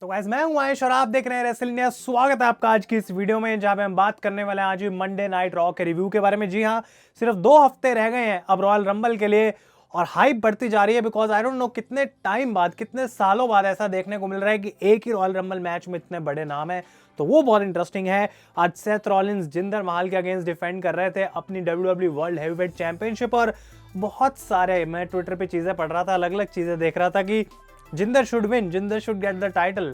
तो गाइस मैं हूं आयुष और आप देख रहे हैं रेसल इंडिया। स्वागत है आपका आज की इस वीडियो में जहां पे हम बात करने वाले हैं आज भी मंडे नाइट रॉ के रिव्यू के बारे में। जी हां, सिर्फ 2 हफ्ते रह गए हैं अब रॉयल रंबल के लिए और हाइप बढ़ती जा रही है बिकॉज आई डोंट नो कितने टाइम बाद, कितने सालों बाद ऐसा देखने को मिल रहा है कि एक ही रॉयल रंबल मैच में इतने बड़े नाम है। तो वो बहुत इंटरेस्टिंग है। आज सेथ रॉलिंस जिंदर महल के अगेंस्ट डिफेंड कर रहे थे अपनी WWE वर्ल्ड हैवीवेट चैंपियनशिप और बहुत सारे मैं ट्विटर पे चीजें पढ़ रहा था, अलग अलग चीजें देख रहा था कि Jinder should win, Jinder should get the title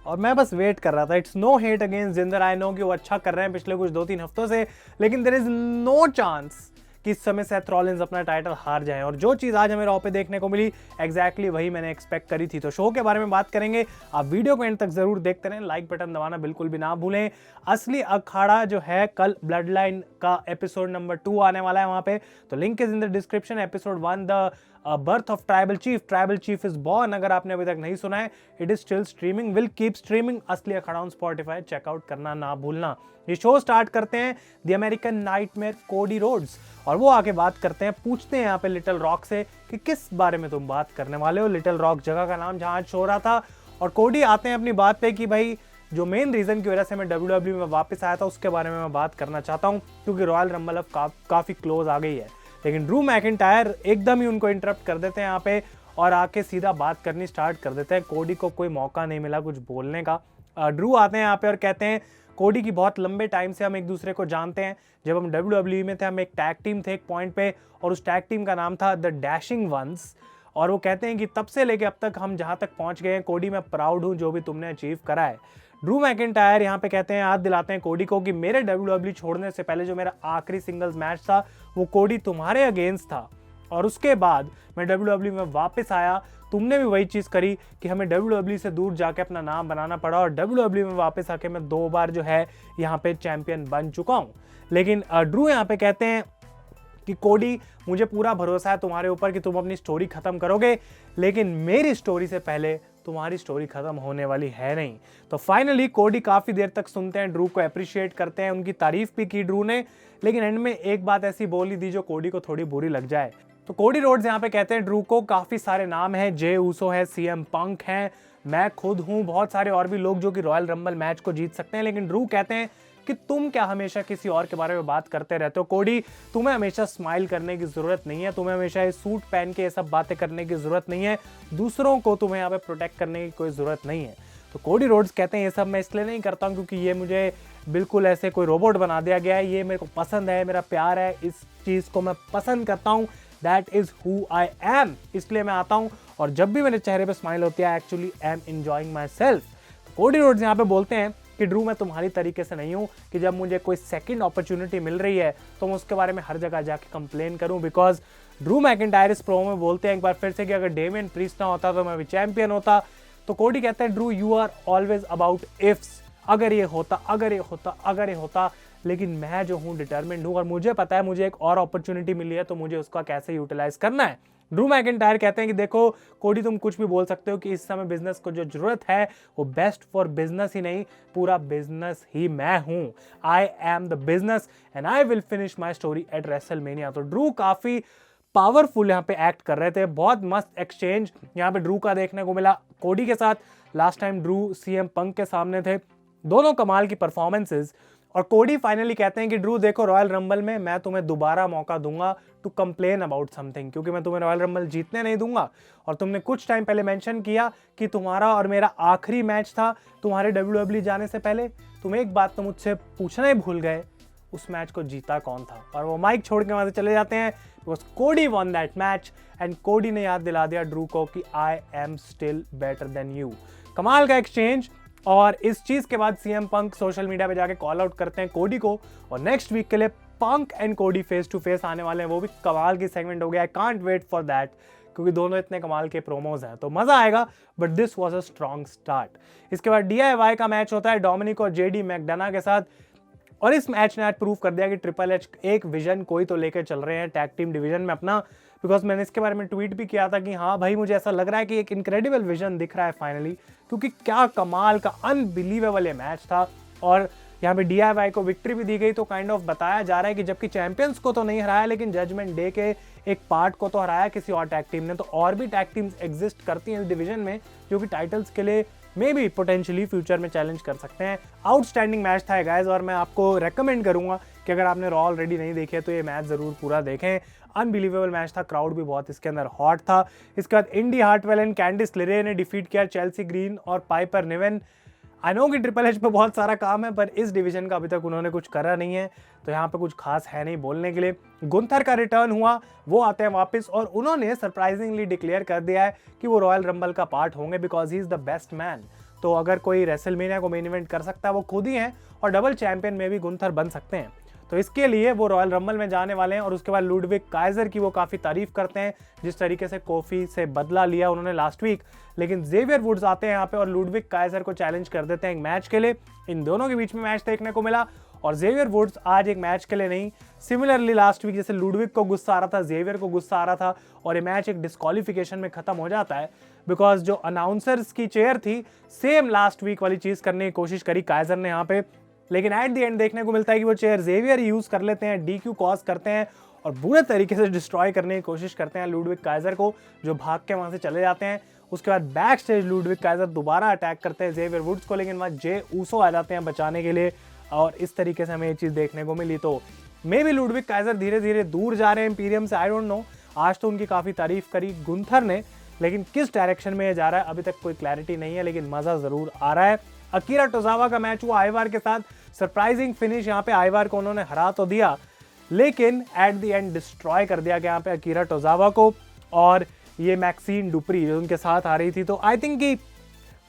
और मैं बस वेट कर रहा था। It's no hate against Jinder, I know कि वो अच्छा कर रहे हैं पिछले कुछ 2-3 हफ्तों से, लेकिन देयर इज नो चांस कि इस समय सेथ रॉलिंस अपना टाइटल हार जाएं। और जो चीज़ आज हमें रॉ पे देखने को मिली एग्जैक्टली वही मैंने एक्सपेक्ट करी थी। तो शो के बारे में बात करेंगे, आप वीडियो को एंड तक जरूर देखते रहें, लाइक बटन दबाना बिल्कुल भी ना भूलें। असली अखाड़ा जो है कल ब्लड लाइन का एपिसोड नंबर 2 आने वाला है वहां पे, तो link is in the description. Episode 1 the birth of tribal chief is born, अगर आपने अभी तक नहीं सुना है, it is still streaming, will keep streaming. असली अखाड़ा ऑन स्पॉटिफाई, चेकआउट करना ना भूलना। ये शो स्टार्ट करते हैं the American nightmare Cody Rhodes और वो आके बात करते हैं, पूछते हैं यहाँ पे लिटिल रॉक से कि किस बारे में तुम बात करने वाले हो। लिटिल रॉक जगह का नाम जहां आज शो रहा था और कोडी आते हैं अपनी बात पे कि भाई जो मेन रीजन की वजह से मैं WWE में वापस आया था उसके बारे में मैं बात करना चाहता हूं क्योंकि रॉयल रंबल अब काफी क्लोज आ गई है। लेकिन ड्रू मैकिंटायर एकदम ही उनको इंटरप्ट कर देते हैं यहाँ पे और आके सीधा बात करनी स्टार्ट कर देते हैं। कोडी को कोई मौका नहीं मिला कुछ बोलने का। ड्रू आते हैं यहाँ पे और कहते हैं कोडी की बहुत लंबे टाइम से हम एक दूसरे को जानते हैं। जब हम WWE में थे हम एक टैग टीम थे एक पॉइंट पे और उस टैग टीम का नाम था द डैशिंग वंस और वो कहते हैं कि तब से लेके अब तक हम जहां तक पहुंच गए हैं कोडी, मैं प्राउड हूं जो भी तुमने अचीव करा है। ड्रू मैकिंटायर यहाँ पे कहते हैं, याद दिलाते हैं कोडी को कि मेरे WWE छोड़ने से पहले जो मेरा आखिरी सिंगल्स मैच था वो कोडी तुम्हारे अगेंस्ट था और उसके बाद मैं WWE में वापस आया, तुमने भी वही चीज़ करी कि हमें WWE से दूर जाके अपना नाम बनाना पड़ा और WWE में वापस आके मैं 2 बार जो है यहाँ पे चैंपियन बन चुका हूँ। लेकिन ड्रू यहाँ पे कहते हैं कि कोडी मुझे पूरा भरोसा है तुम्हारे ऊपर कि तुम अपनी स्टोरी खत्म करोगे, लेकिन मेरी स्टोरी से पहले तुम्हारी स्टोरी खत्म होने वाली है नहीं। तो फाइनली कोडी काफी देर तक सुनते हैं, ड्रू को अप्रिशिएट करते हैं, उनकी तारीफ भी की ड्रू ने, लेकिन एंड में एक बात ऐसी बोली दी जो कोडी को थोड़ी बुरी लग जाए। तो कोडी रोड्स यहाँ पे कहते हैं ड्रू को काफी सारे नाम है, जे ऊसो है, CM पंक है, मैं खुद हूँ, बहुत सारे और भी लोग जो कि रॉयल रंबल मैच को जीत सकते हैं, लेकिन ड्रू कहते हैं कि तुम क्या हमेशा किसी और के बारे में बात करते रहते हो कोडी, तुम्हें हमेशा स्माइल करने की जरूरत नहीं है, तुम्हें हमेशा ये सूट पहन के ये सब बातें करने की जरूरत नहीं है, दूसरों को तुम्हें यहाँ पे प्रोटेक्ट करने की कोई जरूरत नहीं है। तो कोडी रोड्स कहते हैं ये सब मैं इसलिए नहीं करता हूँ क्योंकि ये मुझे बिल्कुल ऐसे कोई रोबोट बना दिया गया है, ये मेरे को पसंद है, मेरा प्यार है, इस चीज को मैं पसंद करता हूँ, that is who I am, इसलिए मैं आता हूँ और जब भी मेरे चेहरे पे स्माइल होती है actually I am enjoying my self. Cody Rhodes यहाँ पे बोलते हैं कि ड्रू मैं तुम्हारी तरीके से नहीं हूं कि जब मुझे कोई सेकंड अपॉर्चुनिटी मिल रही है तो मैं उसके बारे में हर जगह जाके कंप्लेन करूं, बिकॉज ड्रू मैकिंटायर इस प्रोमो में बोलते हैं एक बार फिर से कि अगर डेमियन प्रीस्ट ना होता तो मैं भी चैंपियन होता। तो कोडी कहते हैं Drew you are always about ifs, अगर ये होता, अगर ये होता, अगर ये होता, लेकिन मैं जो हूं डिटरमिन्ड हूं और मुझे पता है मुझे एक और अपॉर्चुनिटी मिली है तो मुझे उसका कैसे यूटिलाइज करना है। ड्रू मैकिंटायर कहते हैं कि देखो कोडी तुम कुछ भी बोल सकते हो कि इस समय बिजनेस को जो जरूरत है वो बेस्ट फॉर बिजनेस ही नहीं, पूरा बिजनेस ही मैं हूं, I am the business and I will finish my story at WrestleMania. तो ड्रू काफी पावरफुल यहाँ पे एक्ट कर रहे थे, बहुत मस्त एक्सचेंज यहाँ पे ड्रू का देखने को मिला कोडी के साथ। लास्ट टाइम ड्रू CM पंक के सामने थे, दोनों कमाल की परफॉर्मेंसेज और कोडी फाइनली कहते हैं कि ड्रू देखो रॉयल रंबल में मैं तुम्हें दोबारा मौका दूंगा टू कंप्लेन अबाउट समथिंग, क्योंकि मैं तुम्हें रॉयल रंबल जीतने नहीं दूंगा और तुमने कुछ टाइम पहले मेंशन किया कि तुम्हारा और मेरा आखिरी मैच था तुम्हारे WWE जाने से पहले, तुम एक बात तो मुझसे पूछना ही भूल गए, उस मैच को जीता कौन था। और वो माइक छोड़ के वहां से चले जाते हैं बिकॉज कोडी von that match and Cody ने याद दिला दिया ड्रू को कि I am still better than you. कमाल का एक्सचेंज और इस चीज के बाद CM पंक सोशल मीडिया पे जाके कॉल आउट करते हैं कोडी को और नेक्स्ट वीक के लिए Punk and Cody face to face आने वाले हैं, वो भी कमाल की सेगमेंट हो गया। I can't wait for that क्योंकि दोनों इतने कमाल के प्रोमोज हैं तो मजा आएगा, but this was a strong start. इसके बाद DIY का मैच होता है डोमिनिक और JD मैकडोना के साथ और इस मैच ने आज प्रूव कर दिया कि ट्रिपल एच एक विजन कोई तो लेकर चल रहे हैं टैग टीम डिवीजन में अपना, बिकॉज मैंने इसके बारे में ट्वीट भी किया था कि हाँ भाई मुझे ऐसा लग रहा है कि एक इनक्रेडिबल विजन दिख रहा है फाइनली, क्योंकि क्या कमाल का अनबिलीवेबल ये मैच था और यहाँ पे DIY को विक्ट्री भी दी गई। तो काइंड ऑफ बताया जा रहा है कि जबकि चैंपियंस को तो नहीं हराया लेकिन जजमेंट डे के एक पार्ट को तो हराया किसी और टैग टीम ने, तो और भी टैग टीम्स एग्जिस्ट करती हैं इस डिवीजन में जो कि टाइटल्स के लिए मे बी पोटेंशियली फ्यूचर में चैलेंज कर सकते हैं। आउटस्टैंडिंग मैच था गाइस, और मैं आपको रेकमेंड करूंगा कि अगर आपने रॉ ऑलरेडी नहीं देखे तो ये मैच ज़रूर पूरा देखें। अनबिलीवेबल मैच था, क्राउड भी बहुत इसके अंदर हॉट था। इसके बाद इंडी हार्टवेल एंड कैंडिस लेरे ने डिफीट किया चेल्सी ग्रीन और पाइपर निवेन। आई नो कि ट्रिपल एच पे बहुत सारा काम है, पर इस डिवीजन का अभी तक उन्होंने कुछ करा नहीं है, तो यहाँ पे कुछ खास है नहीं बोलने के लिए। गुंथर का रिटर्न हुआ, वो आते हैं वापस, और उन्होंने सरप्राइजिंगली डिक्लेयर कर दिया है कि वो रॉयल रंबल का पार्ट होंगे because he is the best man. तो अगर कोई रेसलमेनिया को मेन इवेंट कर सकता है वो खुद ही है, और डबल चैंपियन में भी गुंथर बन सकते हैं। तो इसके लिए वो रॉयल रंबल में जाने वाले हैं। और उसके बाद लुडविग काइजर की वो काफ़ी तारीफ करते हैं, जिस तरीके से कोफी से बदला लिया उन्होंने लास्ट वीक। लेकिन जेवियर वुड्स आते हैं यहाँ पे और लुडविग काइजर को चैलेंज कर देते हैं एक मैच के लिए। इन दोनों के बीच में मैच देखने को मिला, और जेवियर वुड्स आज एक मैच के लिए नहीं, सिमिलरली लास्ट वीक जैसे लुडविग को गुस्सा आ रहा था, जेवियर को गुस्सा आ रहा था, और ये मैच एक डिस्क्वालिफिकेशन में खत्म हो जाता है बिकॉज जो अनाउंसर्स की चेयर थी सेम लास्ट वीक वाली चीज़ करने की कोशिश करी काइजर ने यहाँ पे। लेकिन एट द एंड देखने को मिलता है कि वो चेयर जेवियर यूज कर लेते हैं, DQ कॉज करते हैं और बुरे तरीके से डिस्ट्रॉय करने की कोशिश करते हैं लुडविग काइजर को, जो भाग के वहां से चले जाते हैं। उसके बाद बैक स्टेज लुडविग काइजर दोबारा अटैक करते हैं जेवियर वुड्स को, लेकिन वहाँ जे ऊसो आ जाते हैं बचाने के लिए, और इस तरीके से हमें ये चीज़ देखने को मिली। तो मे भी लुडविग काइजर धीरे धीरे दूर जा रहे हैं इंपीरियम से, आई डोंट नो। आज तो उनकी काफ़ी तारीफ करी गुंथर ने, लेकिन किस डायरेक्शन में ये जा रहा है अभी तक कोई क्लैरिटी नहीं है, लेकिन मज़ा ज़रूर आ रहा है। अकीरा टोजावा का मैच हुआ आइवार के साथ, सरप्राइजिंग फिनिश। यहाँ पे आइवार को उन्होंने हरा तो दिया, लेकिन एट द एंड डिस्ट्रॉय कर दिया गया यहाँ पे अकीरा टोजावा को, और ये मैक्सीन डुप्री जो उनके साथ आ रही थी। तो आई थिंक कि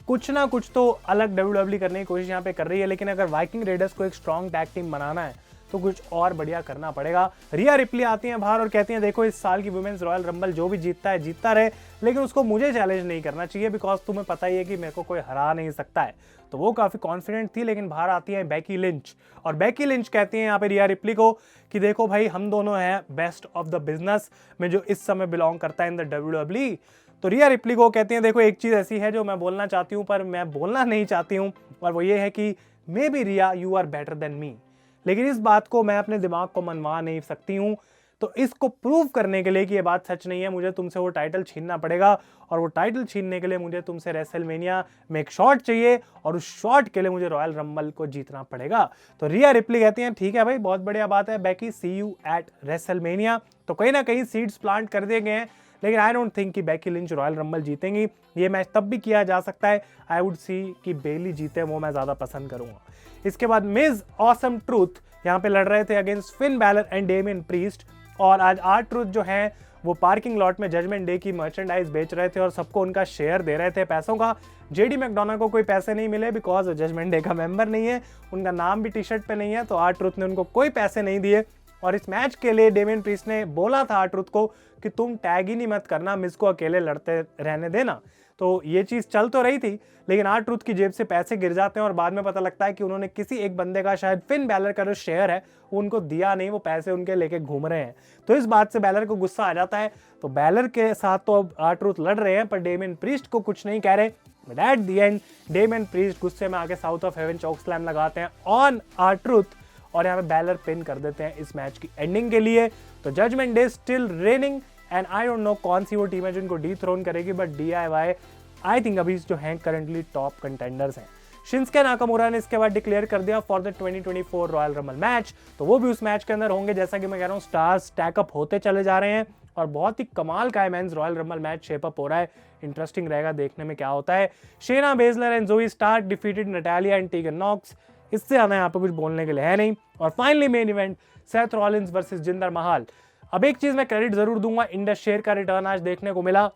कुछ ना कुछ तो अलग WWE करने की कोशिश यहाँ पे कर रही है, लेकिन अगर वाइकिंग रेडर्स को एक स्ट्रॉन्ग टैग टीम बनाना है तो कुछ और बढ़िया करना पड़ेगा। रिया रिप्ली आती हैं बाहर और कहती हैं देखो इस साल की वुमेन्स रॉयल रंबल जो भी जीतता है जीतता रहे, लेकिन उसको मुझे चैलेंज नहीं करना चाहिए बिकॉज तुम्हें पता ही है कि मेरे को कोई हरा नहीं सकता है। तो वो काफ़ी कॉन्फिडेंट थी, लेकिन बाहर आती है बेकी लिंच, और बेकी लिंच कहती हैं यहाँ पे रिया रिप्ली को कि देखो भाई हम दोनों हैं बेस्ट ऑफ द बिजनेस में जो इस समय बिलोंग करता है इन द WWE। तो रिया रिप्ली को कहती हैं देखो एक चीज़ ऐसी है जो मैं बोलना चाहती हूँ पर मैं बोलना नहीं चाहती हूँ, और वो ये है कि maybe Rhea you are better than me, लेकिन इस बात को मैं अपने दिमाग को मनवा नहीं सकती हूँ। तो इसको प्रूव करने के लिए कि ये बात सच नहीं है, मुझे तुमसे वो टाइटल छीनना पड़ेगा, और वो टाइटल छीनने के लिए मुझे तुमसे रेसलमेनिया में एक शॉट चाहिए, और उस शॉट के लिए मुझे रॉयल रंबल को जीतना पड़ेगा। तो रिया रिप्ली कहती हैं ठीक है भाई बहुत बढ़िया बात है बेकी, सी यू एट रेसलमेनिया। तो कहीं ना कहीं सीड्स प्लांट कर दिए गए हैं, लेकिन आई डोंट थिंक कि बेकी लिंच रॉयल रंबल जीतेंगी। ये मैच तब भी किया जा सकता है, आई वुड सी कि बेली जीते, वो मैं ज़्यादा पसंद करूँगा। इसके बाद मिज ऑसम ट्रूथ यहाँ पे लड़ रहे थे against Finn Balor and Damien priest, और आज R-Truth जो है वो पार्किंग लॉट में जजमेंट डे की मर्चेंडाइज बेच रहे थे और सबको उनका शेयर दे रहे थे पैसों का। JD मैकडोना को कोई पैसे नहीं मिले बिकॉज जजमेंट डे का मेंबर नहीं है, उनका नाम भी टी शर्ट पे नहीं है, तो R-Truth ने उनको कोई पैसे नहीं दिए। और इस मैच के लिए डेमियन प्रीस्ट ने बोला था R-Truth को कि तुम टैग ही नहीं मत करना, मिस को अकेले लड़ते रहने देना। तो ये चीज़ चल तो रही थी, लेकिन R-Truth की जेब से पैसे गिर जाते हैं और बाद में पता लगता है कि उन्होंने किसी एक बंदे का, शायद फिन बैलर का जो शेयर है वो उनको दिया नहीं, वो पैसे उनके लेके घूम रहे हैं। तो इस बात से बैलर को गुस्सा आ जाता है, तो बैलर के साथ तो अब R-Truth लड़ रहे हैं पर डेमियन प्रीस्ट को कुछ नहीं कह रहे। But at the end Damien priest गुस्से में आके south of haven Chowk slam लगाते हैं ऑन R-Truth, और यहाँ पे बैलर पिन कर देते हैं इस मैच की एंडिंग के लिए। तो judgment day still reigning, and I don't know कौन सी वो टीम है जिनको डीथ्रोन करेगी, बट DIY आई थिंक अभी जो हैं करंटली टॉप कंटेंडर्स हैं। शिंस्के नाकामुरा ने इसके बाद डिक्लेयर कर दिया for the 2024 royal rumble match, तो वो भी उस मैच के अंदर होंगे। जैसा कि मैं कह रहा हूँ स्टार्स स्टैकअप होते चले जा रहे हैं और बहुत ही कमाल का men's royal rumble match shape up हो रहा है। इंटरेस्टिंग रहेगा देखने में क्या होता है। Shayna Baszler and Zoey Stark defeated Natalya and Tegan Nox, इससे ज़्यादा यहाँ पे कुछ बोलने के लिए है नहीं। और finally main event Seth Rollins versus Jinder Mahal. अब एक चीज़ मैं क्रेडिट जरूर दूंगा, इंडस शेर का रिटर्न आज देखने को मिला।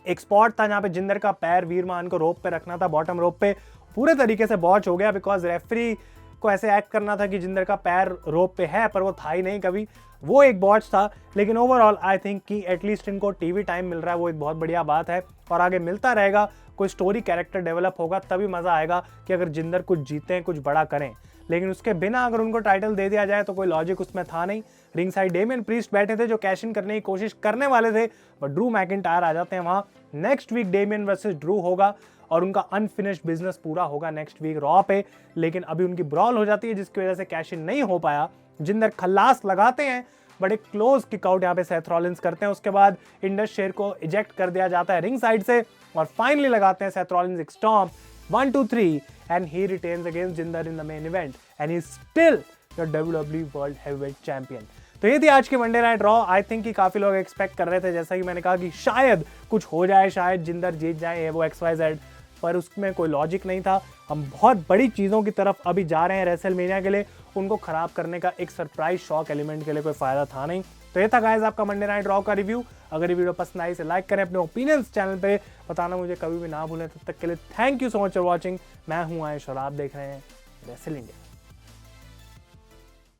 एक स्पॉट था जहाँ पे जिंदर का पैर वीरमान को रोप पे रखना था, बॉटम रोप पे, पूरे तरीके से बॉच हो गया बिकॉज रेफरी को ऐसे एक्ट करना था कि जिंदर का पैर रोप पे है पर वो था ही नहीं कभी, वो एक बॉच था। लेकिन ओवरऑल आई थिंक कि एटलीस्ट इनको टीवी टाइम मिल रहा है, वो एक बहुत बढ़िया बात है, और आगे मिलता रहेगा। कोई स्टोरी कैरेक्टर डेवलप होगा तभी मज़ा आएगा कि अगर जिंदर कुछ जीतें, कुछ बड़ा करें, लेकिन उसके बिना अगर उनको टाइटल दे दिया जाए तो कोई लॉजिक उसमें था नहीं। रिंग साइड डेमियन प्रीस्ट बैठे थे जो कैश इन करने की कोशिश करने वाले थे, बट ड्रू मैकिंटायर आ जाते हैं वहाँ। Next week Damian versus Drew होगा और उनका अनफिनिश्ड बिजनेस पूरा होगा नेक्स्ट वीक रॉ पे, लेकिन अभी उनकी ब्रॉल हो जाती है जिसकी वजह से कैश इन नहीं हो पाया। जिंदर खल्लास लगाते हैं, बट एक क्लोज किकआउट यहाँ पे सेथ रॉलिंस करते हैं। उसके बाद इंडस शेर को इजेक्ट कर दिया जाता है रिंग साइड से, और फाइनली लगाते हैं सेथ रॉलिंस एक stomp 1 2 3 and he retains against Jinder in the main event and he's still the WWE World Heavyweight Champion. तो ये थी आज की Monday night raw. I think कि काफी लोग एक्सपेक्ट कर रहे थे, जैसा कि मैंने कहा कि शायद कुछ हो जाए, शायद जिंदर जीत जाए, ये वो XYZ, पर उसमें कोई लॉजिक नहीं था। हम बहुत बड़ी चीज़ों की तरफ अभी जा रहे हैं रेसलमेनिया के लिए, उनको खराब करने का एक सरप्राइज शॉक एलिमेंट के लिए कोई फायदा था नहीं। तो ये था गाइस आपका मंडे नाइट रॉ का रिव्यू। अगर ये वीडियो पसंद आई इसे लाइक करें, अपने ओपिनियंस चैनल पे बताना मुझे कभी भी ना भूलें। तब तक के लिए thank you so much for watching. मैं हूं आयुष और आप देख रहे हैं रेसल इंडिया।